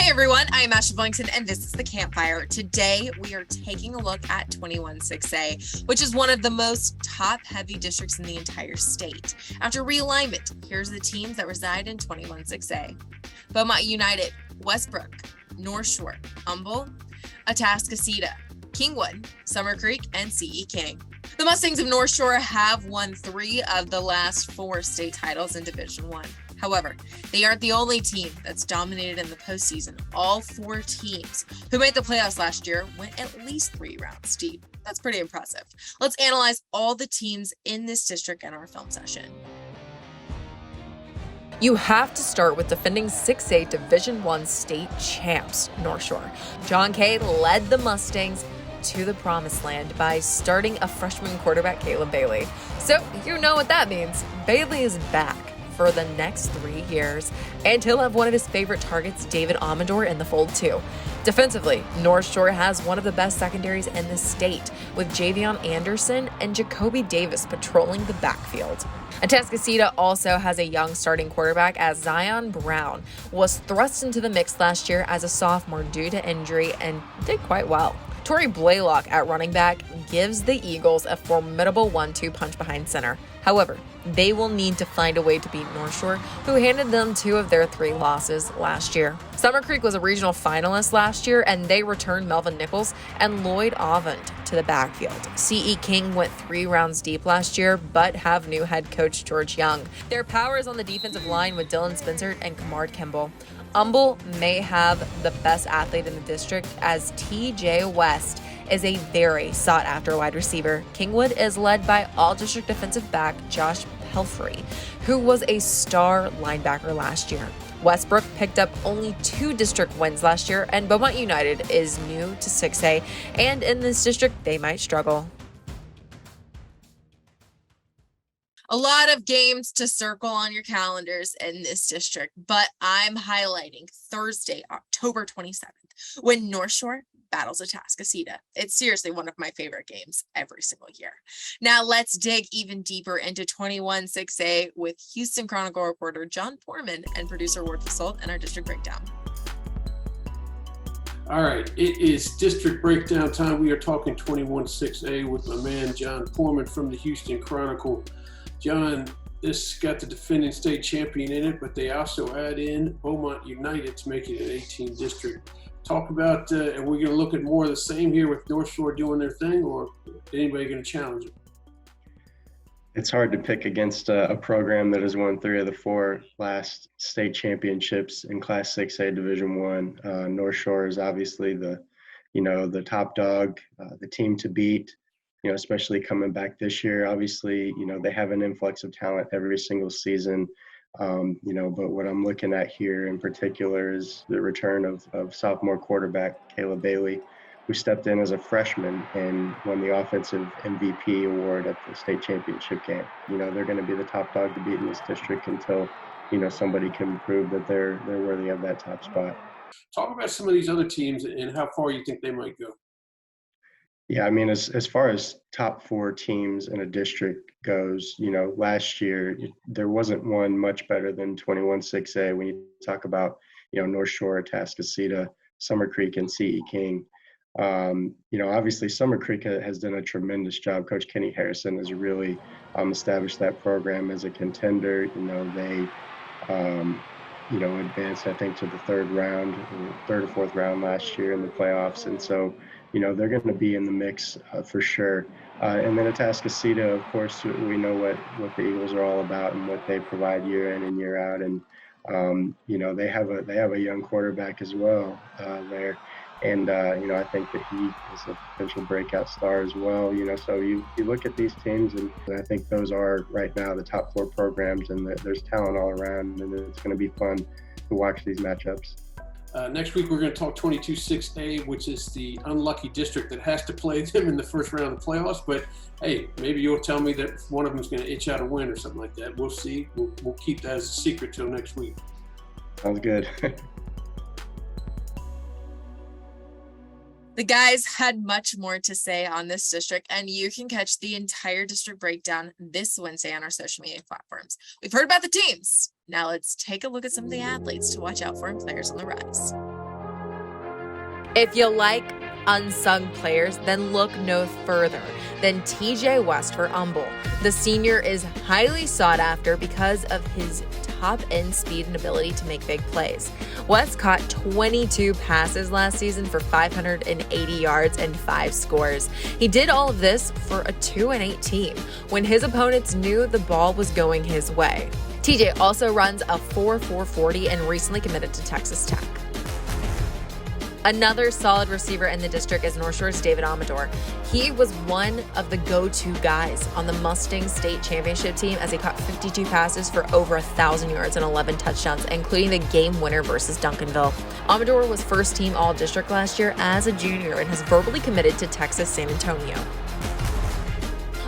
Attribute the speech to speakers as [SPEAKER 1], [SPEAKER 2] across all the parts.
[SPEAKER 1] Hey everyone, I'm Ashley Blankson and this is the Campfire. Today we are taking a look at 21-6A, which is one of the most top-heavy districts in the entire state. After realignment, here's the teams that reside in 21-6A. Beaumont United, Westbrook, North Shore, Humble, Atascocita, Kingwood, Summer Creek, and CE King. The Mustangs of North Shore have won 3 of the last 4 state titles in Division I. However, they aren't the only team that's dominated in the postseason. All 4 teams who made the playoffs last year went at least 3 rounds deep. That's pretty impressive. Let's analyze all the teams in this district in our film session. You have to start with defending 6A Division I state champs, North Shore. John Kay led the Mustangs to the promised land by starting a freshman quarterback, Caleb Bailey. So you know what that means. Bailey is back for the next 3 years, and he'll have one of his favorite targets, David Amador, in the fold too. Defensively, North Shore has one of the best secondaries in the state, with Javion Anderson and Jacoby Davis patrolling the backfield. Atascocita also has a young starting quarterback, as Zion Brown was thrust into the mix last year as a sophomore due to injury and did quite well. Torrey Blaylock at running back gives the Eagles a formidable 1-2 punch behind center. However, they will need to find a way to beat North Shore, who handed them 2 of their 3 losses last year. Summer Creek was a regional finalist last year, and they returned Melvin Nichols and Lloyd Avent to the backfield. CE King went 3 rounds deep last year, but have new head coach George Young. Their power is on the defensive line with Dylan Spencer and Kamard Kimball. Humble may have the best athlete in the district, as TJ West is a very sought-after wide receiver. Kingwood is led by all-district defensive back Josh Pelfrey, who was a star linebacker last year. Westbrook picked up only 2 district wins last year, and Beaumont United is new to 6A, and in this district, they might struggle. A lot of games to circle on your calendars in this district, but I'm highlighting Thursday, October 27th, when North Shore battles Atascocita. It's seriously one of my favorite games every single year. Now let's dig even deeper into 21-6A with Houston Chronicle reporter John Foreman and producer Ward Fasold and our district breakdown.
[SPEAKER 2] All right, it is district breakdown time. We are talking 21-6A with my man John Foreman from the Houston Chronicle. John, this got the defending state champion in it, but they also add in Beaumont United to make it an 18 district. Talk about, are we going to look at more of the same here with North Shore doing their thing, or anybody going to challenge it?
[SPEAKER 3] It's hard to pick against a program that has won 3 of the 4 last state championships in Class 6A Division I. North Shore is obviously the top dog, the team to beat. Especially coming back this year. Obviously, they have an influx of talent every single season. But what I'm looking at here in particular is the return of sophomore quarterback Caleb Bailey, who stepped in as a freshman and won the offensive MVP award at the state championship game. They're going to be the top dog to beat in this district until, somebody can prove that they're worthy of that top spot.
[SPEAKER 2] Talk about some of these other teams and how far you think they might go.
[SPEAKER 3] Yeah, I mean, as far as top 4 teams in a district goes, last year there wasn't one much better than 21-6A when you talk about, North Shore, Atascocita, Summer Creek, and CE King. Obviously Summer Creek has done a tremendous job. Coach Kenny Harrison has really established that program as a contender. They advanced, I think, to the 3rd or 4th round last year in the playoffs. And so, they're going to be in the mix for sure. And then Atascocita, of course, we know what the Eagles are all about and what they provide year in and year out. And, they have a young quarterback as well there. And, I think that he is a potential breakout star as well. So you look at these teams, and I think those are right now the top 4 programs, and there's talent all around, and it's going to be fun to watch these matchups.
[SPEAKER 2] Next week, we're going to talk 22-6A, which is the unlucky district that has to play them in the first round of the playoffs. But, hey, maybe you'll tell me that one of them is going to itch out a win or something like that. We'll see. We'll keep that as a secret till next week.
[SPEAKER 3] Sounds good.
[SPEAKER 1] The guys had much more to say on this district, and you can catch the entire district breakdown this Wednesday on our social media platforms. We've heard about the teams. Now let's take a look at some of the athletes to watch out for and players on the rise. If you like unsung players, then look no further than TJ West for Humble. The senior is highly sought after because of his top-end speed and ability to make big plays. West caught 22 passes last season for 580 yards and 5 scores. He did all of this for a 2-8 team when his opponents knew the ball was going his way. TJ also runs a 4.40 and recently committed to Texas Tech. Another solid receiver in the district is North Shore's David Amador. He was one of the go-to guys on the Mustang State Championship team as he caught 52 passes for over 1,000 yards and 11 touchdowns, including the game winner versus Duncanville. Amador was first-team All-District last year as a junior and has verbally committed to Texas San Antonio.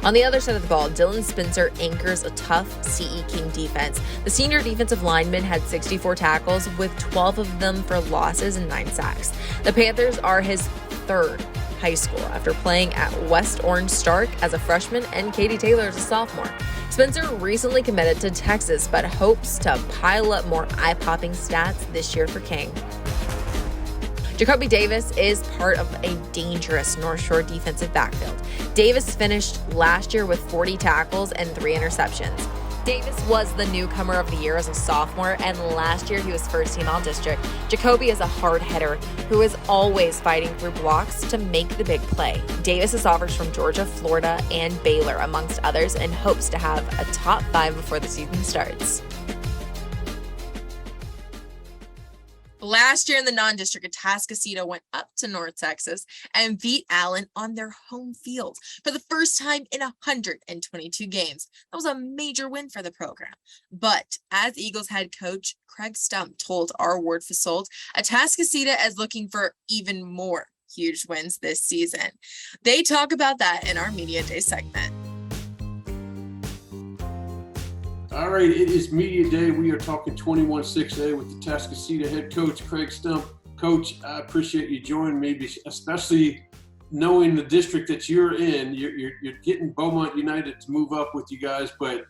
[SPEAKER 1] On the other side of the ball, Dylan Spencer anchors a tough CE King defense. The senior defensive lineman had 64 tackles, with 12 of them for losses and 9 sacks. The Panthers are his third high school after playing at West Orange Stark as a freshman and Katie Taylor as a sophomore. Spencer recently committed to Texas, but hopes to pile up more eye-popping stats this year for King. Jacoby Davis is part of a dangerous North Shore defensive backfield. Davis finished last year with 40 tackles and 3 interceptions. Davis was the newcomer of the year as a sophomore, and last year he was first-team All-District. Jacoby is a hard hitter who is always fighting through blocks to make the big play. Davis is offers from Georgia, Florida, and Baylor, amongst others, and hopes to have a top 5 before the season starts. Last year in the non-district, Atascocita went up to North Texas and beat Allen on their home field for the first time in 122 games. That was a major win for the program. But as Eagles head coach Craig Stump told our Ward Fasold, Atascocita is looking for even more huge wins this season. They talk about that in our Media Day segment.
[SPEAKER 2] All right, it is Media Day. We are talking 21-6A with the Atascocita head coach, Craig Stump. Coach, I appreciate you joining me, especially knowing the district that you're in. You're getting Beaumont United to move up with you guys, but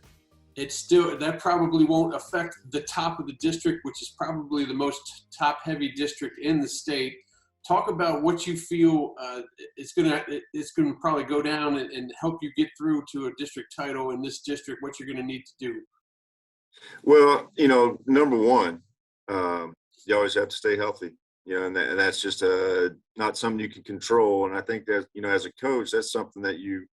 [SPEAKER 2] it's still, that probably won't affect the top of the district, which is probably the most top-heavy district in the state. Talk about what you feel it's going to probably go down and help you get through to a district title in this district, what you're going to need to do.
[SPEAKER 4] Well, number one, you always have to stay healthy, and that's just not something you can control. And I think that, as a coach, that's something that you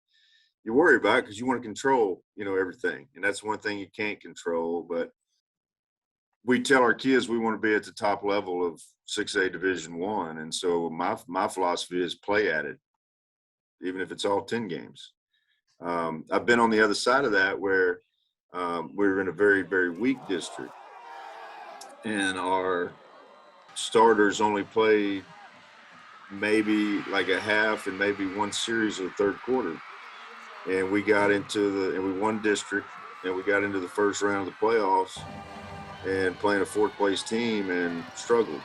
[SPEAKER 4] worry about because you want to control, everything. And that's one thing you can't control. But we tell our kids we want to be at the top level of 6A Division I. And so my philosophy is play at it, even if it's all 10 games. I've been on the other side of that where we're in a very, very weak district, and our starters only played maybe like a half and maybe one series of the third quarter. And we got into we won district, and we got into the first round of the playoffs and playing a fourth place team and struggled.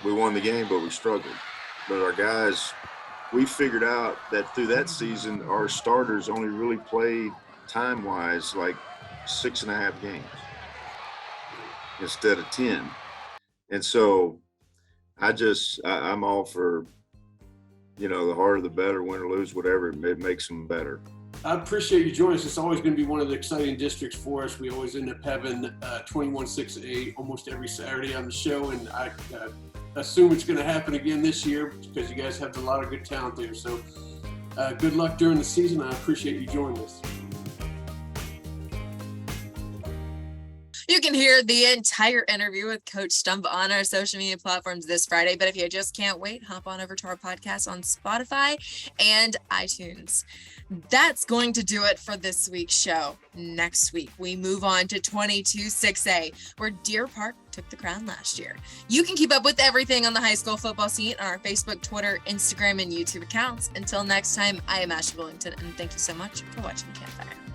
[SPEAKER 4] We won the game, but we struggled. But our guys, we figured out that through that season, our starters only really played time-wise like 6.5 games instead of 10. And so I'm all for, the harder the better, win or lose, whatever, it makes them better.
[SPEAKER 2] I appreciate you joining us. It's always going to be one of the exciting districts for us. We always end up having 21-6A almost every Saturday on the show, and I assume it's going to happen again this year because you guys have a lot of good talent there. So good luck during the season. I appreciate you joining us.
[SPEAKER 1] You can hear the entire interview with Coach Stump on our social media platforms this Friday. But if you just can't wait, hop on over to our podcast on Spotify and iTunes. That's going to do it for this week's show. Next week, we move on to 22-6A, where Deer Park took the crown last year. You can keep up with everything on the high school football scene on our Facebook, Twitter, Instagram, and YouTube accounts. Until next time, I am Ashley Willington, and thank you so much for watching Campfire.